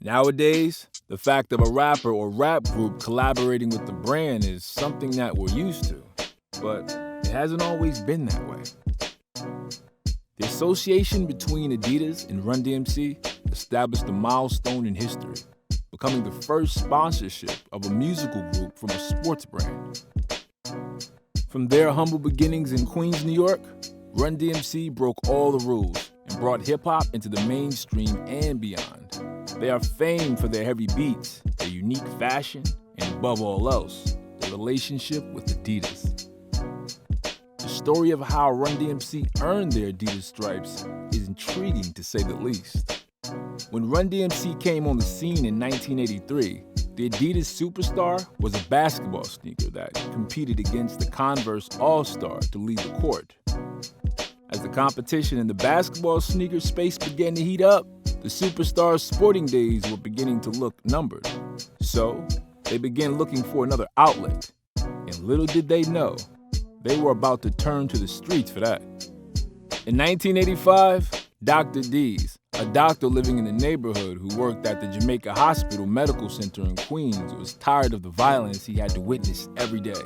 Nowadays, the fact of a rapper or rap group collaborating with the brand is something that we're used to, but it hasn't always been that way. The association between Adidas and Run-DMC established a milestone in history, becoming the first sponsorship of a musical group from a sports brand. From their humble beginnings in Queens, New York, Run-DMC broke all the rules and brought hip-hop into the mainstream and beyond. They are famed for their heavy beats, their unique fashion, and above all else, their relationship with Adidas. The story of how Run-DMC earned their Adidas stripes is intriguing to say the least. When Run-DMC came on the scene in 1983, the Adidas Superstar was a basketball sneaker that competed against the Converse All-Star to lead the court. As the competition in the basketball sneaker space began to heat up, the Superstar's sporting days were beginning to look numbered. So, they began looking for another outlet. And little did they know, they were about to turn to the streets for that. In 1985, Dr. D's, a doctor living in the neighborhood who worked at the Jamaica Hospital Medical Center in Queens, was tired of the violence he had to witness every day.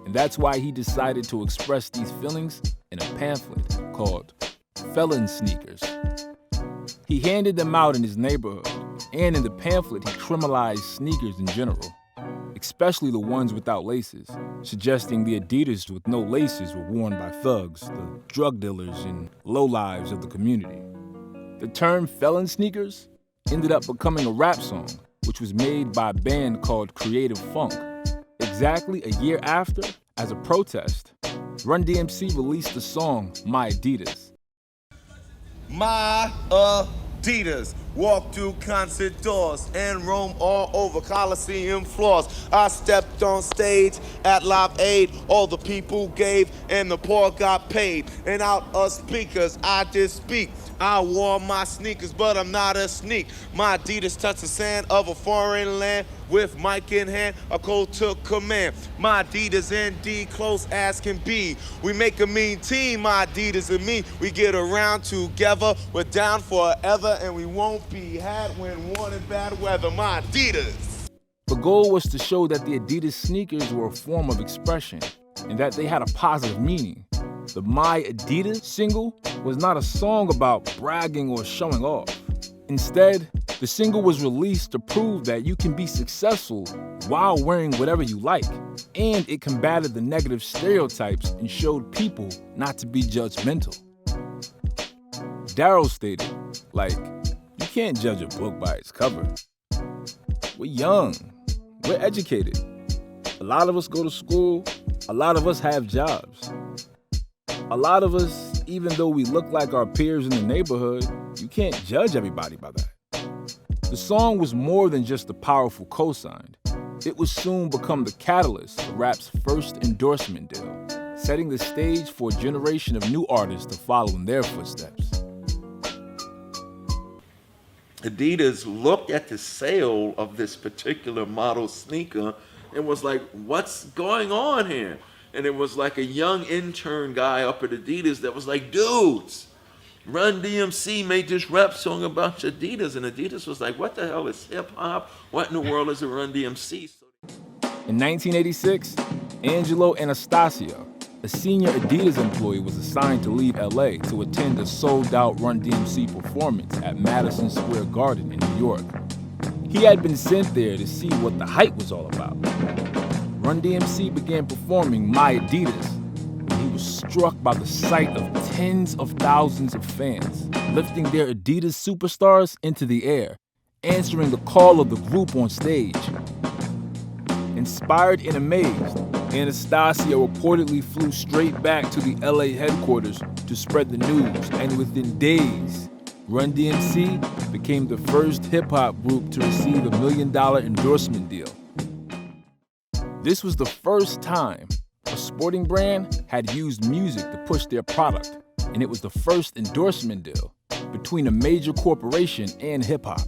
And that's why he decided to express these feelings in a pamphlet called Felon Sneakers. He handed them out in his neighborhood, and in the pamphlet he criminalized sneakers in general, especially the ones without laces, suggesting the Adidas with no laces were worn by thugs, the drug dealers, and lowlives of the community. The term felon sneakers ended up becoming a rap song, which was made by a band called Creative Funk. Exactly a year after, as a protest, Run-DMC released the song My Adidas. My Adidas. Walk through concert doors and roam all over Coliseum floors. I stepped on stage at Live Aid. All the people gave and the poor got paid. And out of speakers, I just speak. I wore my sneakers, but I'm not a sneak. My Adidas touched the sand of a foreign land. With mic in hand, a code took command. My Adidas ND close as can be. We make a mean team, my Adidas and me. We get around together, we're down forever, and we won't be had when worn in bad weather. My Adidas. The goal was to show that the Adidas sneakers were a form of expression and that they had a positive meaning. The My Adidas single was not a song about bragging or showing off. Instead, the single was released to prove that you can be successful while wearing whatever you like, and it combated the negative stereotypes and showed people not to be judgmental. Darryl stated, you can't judge a book by its cover. We're young, we're educated. A lot of us go to school, a lot of us have jobs. A lot of us, even though we look like our peers in the neighborhood, you can't judge everybody by that. The song was more than just a powerful cosign. It would soon become the catalyst for rap's first endorsement deal, setting the stage for a generation of new artists to follow in their footsteps. Adidas looked at the sale of this particular model sneaker and was like, what's going on here? And it was like a young intern guy up at Adidas that was like, dudes, Run-DMC made this rap song about Adidas. And Adidas was like, what the hell is hip hop? What in the world is a Run-DMC? In 1986, Angelo Anastasio, a senior Adidas employee, was assigned to leave LA to attend a sold-out Run-DMC performance at Madison Square Garden in New York. He had been sent there to see what the hype was all about. Run-DMC began performing My Adidas, and he was struck by the sight of tens of thousands of fans lifting their Adidas superstars into the air, answering the call of the group on stage. Inspired and amazed, Anastasio reportedly flew straight back to the LA headquarters to spread the news, and within days, Run-DMC became the first hip-hop group to receive $1 million endorsement deal. This was the first time a sporting brand had used music to push their product, and it was the first endorsement deal between a major corporation and hip-hop.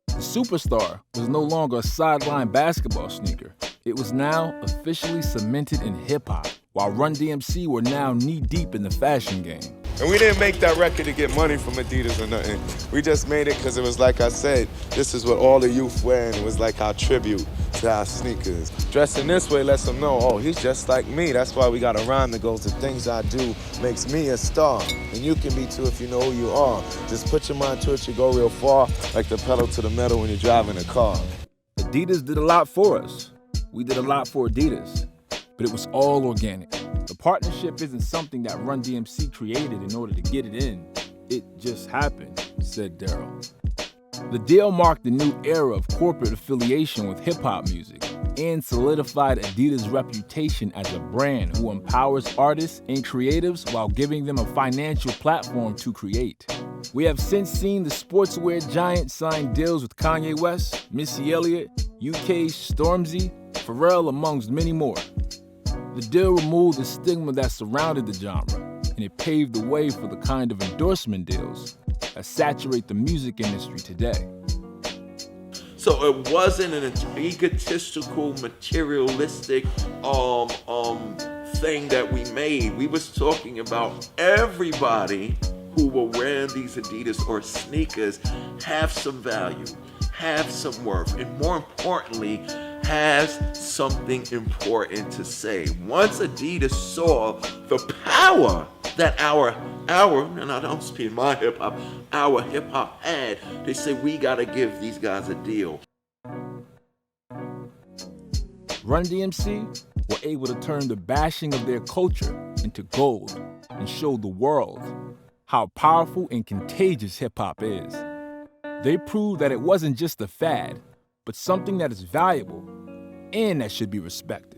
The Superstar was no longer a sideline basketball sneaker. It was now officially cemented in hip-hop, while Run-DMC were now knee-deep in the fashion game. And we didn't make that record to get money from Adidas or nothing. We just made it because it was like I said, this is what all the youth wear, and it was like our tribute to our sneakers. Dressing this way lets them know, oh, he's just like me. That's why we got a rhyme that goes, the things I do makes me a star. And you can be too if you know who you are. Just put your mind to it, you go real far, like the pedal to the metal when you're driving a car. Adidas did a lot for us. We did a lot for Adidas, but it was all organic. The partnership isn't something that RUN-DMC created in order to get it in. It just happened, said Daryl. The deal marked a new era of corporate affiliation with hip-hop music and solidified Adidas' reputation as a brand who empowers artists and creatives while giving them a financial platform to create. We have since seen the sportswear giant sign deals with Kanye West, Missy Elliott, UK's Stormzy, Pharrell, amongst many more. The deal removed the stigma that surrounded the genre, and it paved the way for the kind of endorsement deals that saturate the music industry today. So it wasn't an egotistical, materialistic thing that we made. We was talking about everybody who were wearing these Adidas or sneakers have some value, have some worth, and more importantly, has something important to say. Once Adidas saw the power that our, and I don't speak my hip hop, our hip hop had, they said we gotta give these guys a deal. RUN-DMC were able to turn the bashing of their culture into gold and show the world how powerful and contagious hip hop is. They proved that it wasn't just a fad, but something that is valuable and that should be respected.